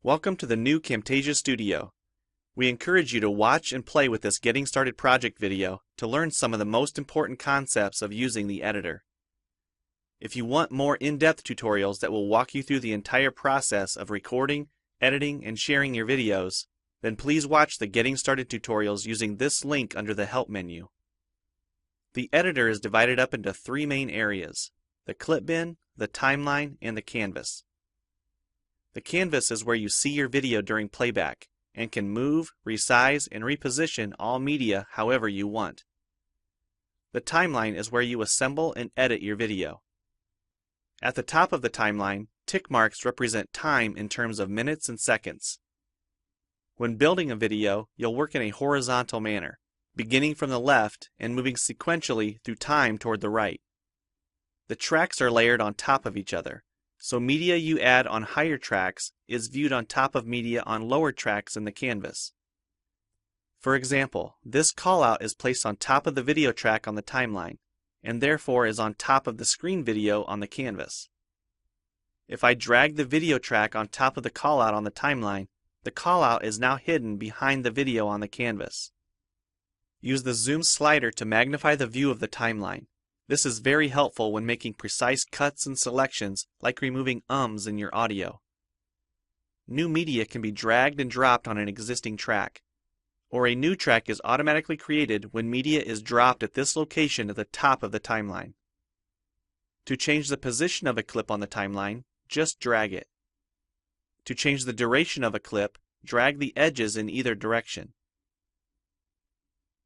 Welcome to the new Camtasia Studio. We encourage you to watch and play with this Getting Started project video to learn some of the most important concepts of using the editor. If you want more in-depth tutorials that will walk you through the entire process of recording, editing, and sharing your videos, then please watch the Getting Started tutorials using this link under the Help menu. The editor is divided up into three main areas: the clip bin, the timeline, and the canvas. The canvas is where you see your video during playback and can move, resize, and reposition all media however you want. The timeline is where you assemble and edit your video. At the top of the timeline, tick marks represent time in terms of minutes and seconds. When building a video, you'll work in a horizontal manner, beginning from the left and moving sequentially through time toward the right. The tracks are layered on top of each other, so media you add on higher tracks is viewed on top of media on lower tracks in the canvas. For example, this callout is placed on top of the video track on the timeline, and therefore is on top of the screen video on the canvas. If I drag the video track on top of the callout on the timeline, the callout is now hidden behind the video on the canvas. Use the zoom slider to magnify the view of the timeline. This is very helpful when making precise cuts and selections, like removing ums in your audio. New media can be dragged and dropped on an existing track, or a new track is automatically created when media is dropped at this location at the top of the timeline. To change the position of a clip on the timeline, just drag it. To change the duration of a clip, drag the edges in either direction.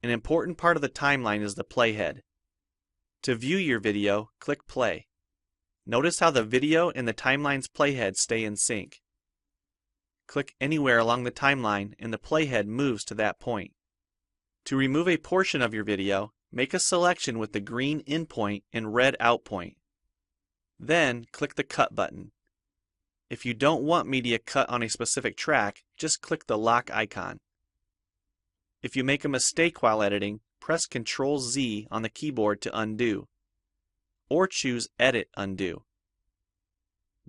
An important part of the timeline is the playhead. To view your video, click play. Notice how the video and the timeline's playhead stay in sync. Click anywhere along the timeline and the playhead moves to that point. To remove a portion of your video, make a selection with the green in point and red out point. Then click the cut button. If you don't want media cut on a specific track, just click the lock icon. If you make a mistake while editing, press Ctrl-Z on the keyboard to undo, or choose Edit Undo.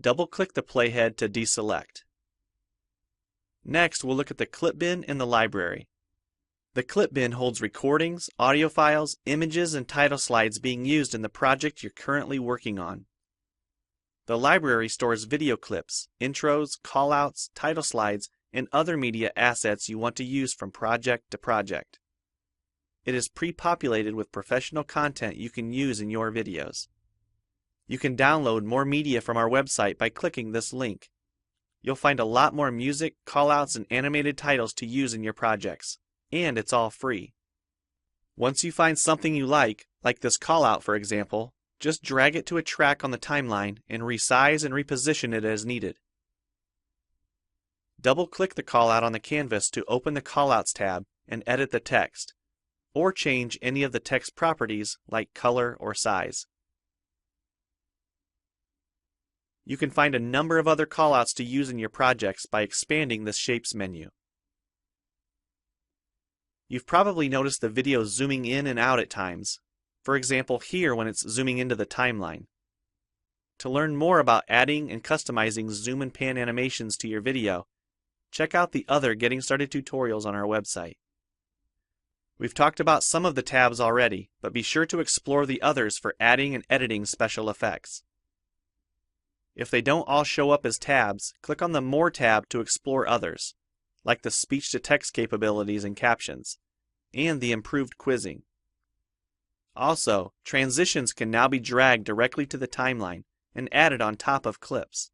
Double-click the playhead to deselect. Next, we'll look at the clip bin and the library. The clip bin holds recordings, audio files, images, and title slides being used in the project you're currently working on. The library stores video clips, intros, callouts, title slides, and other media assets you want to use from project to project. It is pre-populated with professional content you can use in your videos. You can download more media from our website by clicking this link. You'll find a lot more music, callouts, and animated titles to use in your projects, and it's all free. Once you find something you like this callout for example, just drag it to a track on the timeline and resize and reposition it as needed. Double-click the callout on the canvas to open the Callouts tab and edit the text, or change any of the text properties like color or size. You can find a number of other callouts to use in your projects by expanding the Shapes menu. You've probably noticed the video zooming in and out at times, for example here when it's zooming into the timeline. To learn more about adding and customizing zoom and pan animations to your video, check out the other Getting Started tutorials on our website. We've talked about some of the tabs already, but be sure to explore the others for adding and editing special effects. If they don't all show up as tabs, click on the More tab to explore others, like the speech-to-text capabilities and captions, and the improved quizzing. Also, transitions can now be dragged directly to the timeline and added on top of clips.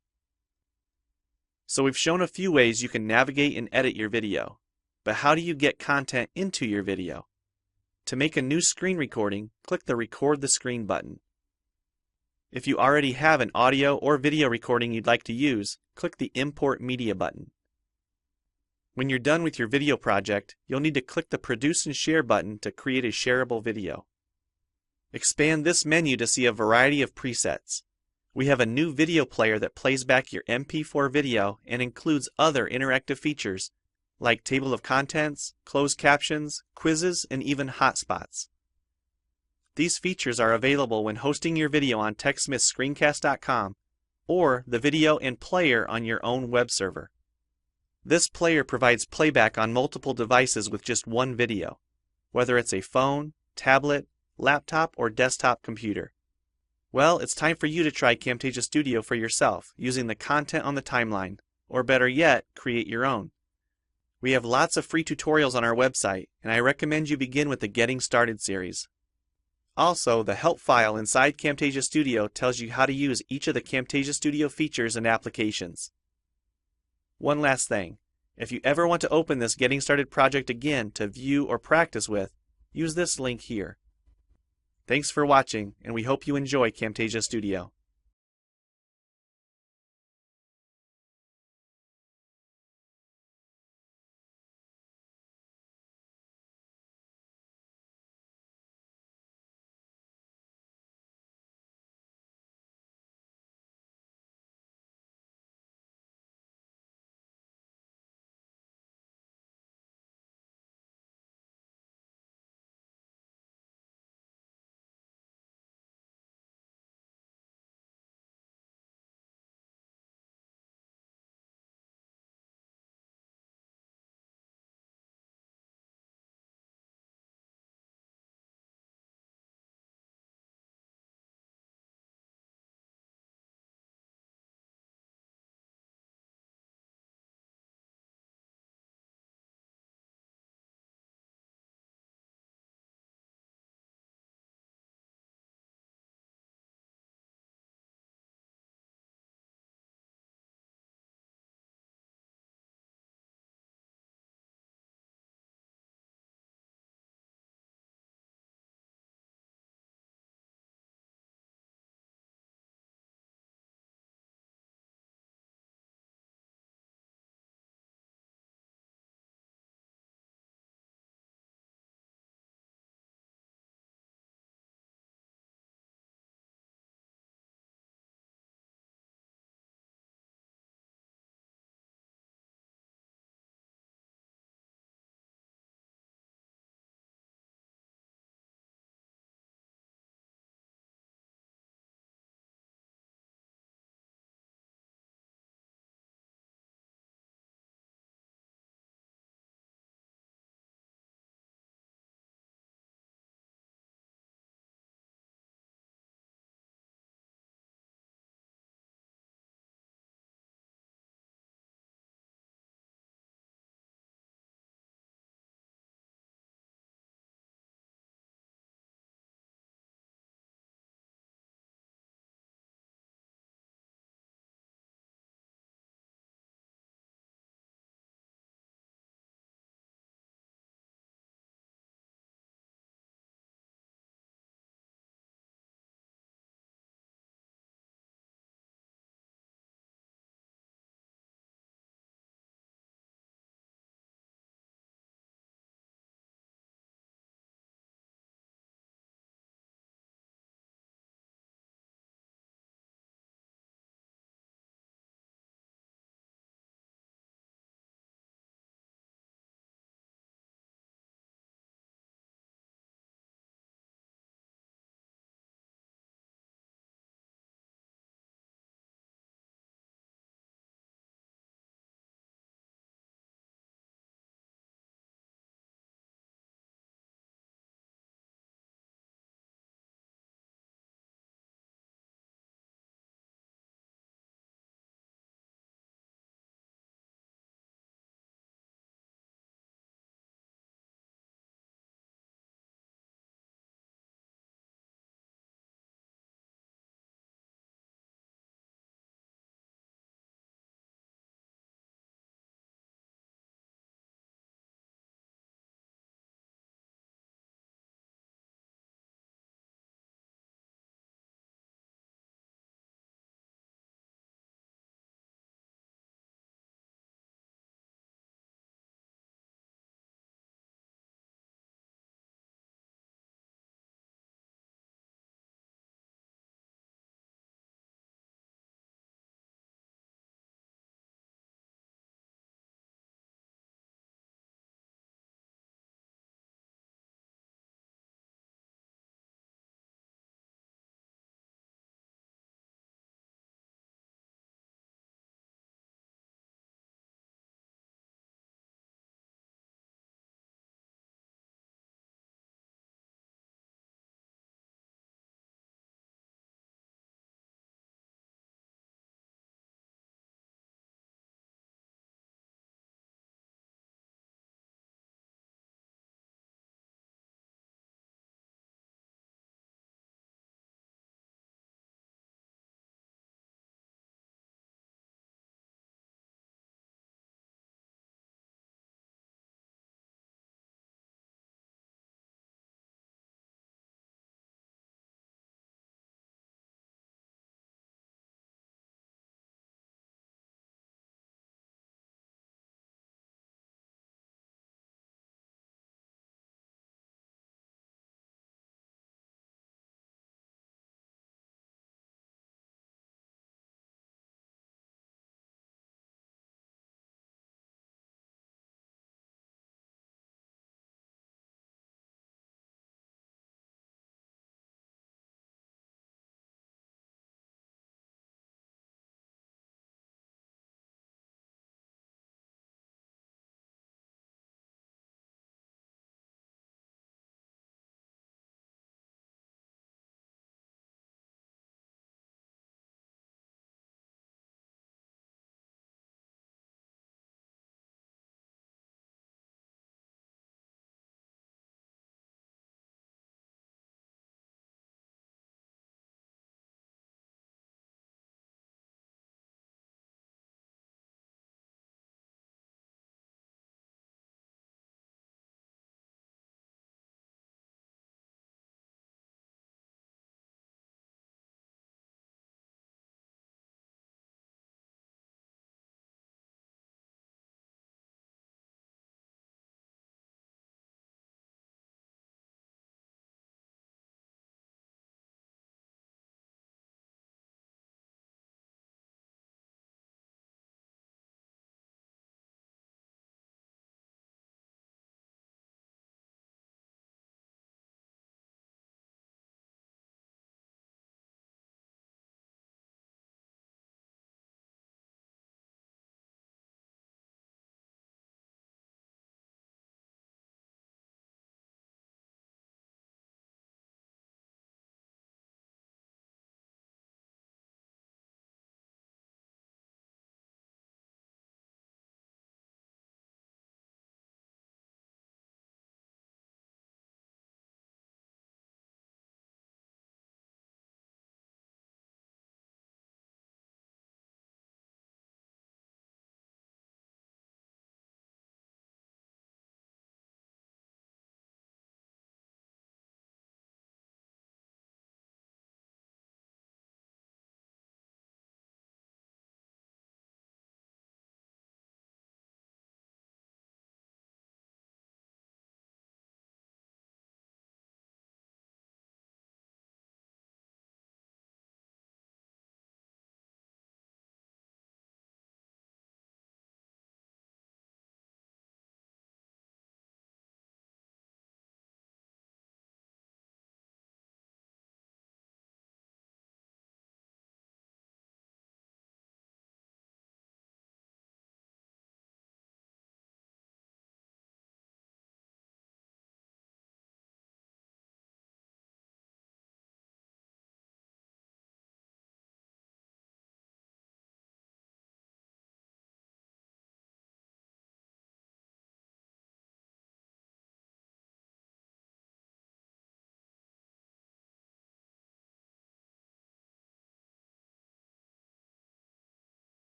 So we've shown a few ways you can navigate and edit your video. But how do you get content into your video? To make a new screen recording, click the Record the Screen button. If you already have an audio or video recording you'd like to use, click the Import Media button. When you're done with your video project, you'll need to click the Produce and Share button to create a shareable video. Expand this menu to see a variety of presets. We have a new video player that plays back your MP4 video and includes other interactive features like table of contents, closed captions, quizzes, and even hotspots. These features are available when hosting your video on TechSmithScreencast.com or the video and player on your own web server. This player provides playback on multiple devices with just one video, whether it's a phone, tablet, laptop, or desktop computer. Well, it's time for you to try Camtasia Studio for yourself using the content on the timeline, or better yet, create your own. We have lots of free tutorials on our website, and I recommend you begin with the Getting Started series. Also, the help file inside Camtasia Studio tells you how to use each of the Camtasia Studio features and applications. One last thing, if you ever want to open this Getting Started project again to view or practice with, use this link here. Thanks for watching, and we hope you enjoy Camtasia Studio.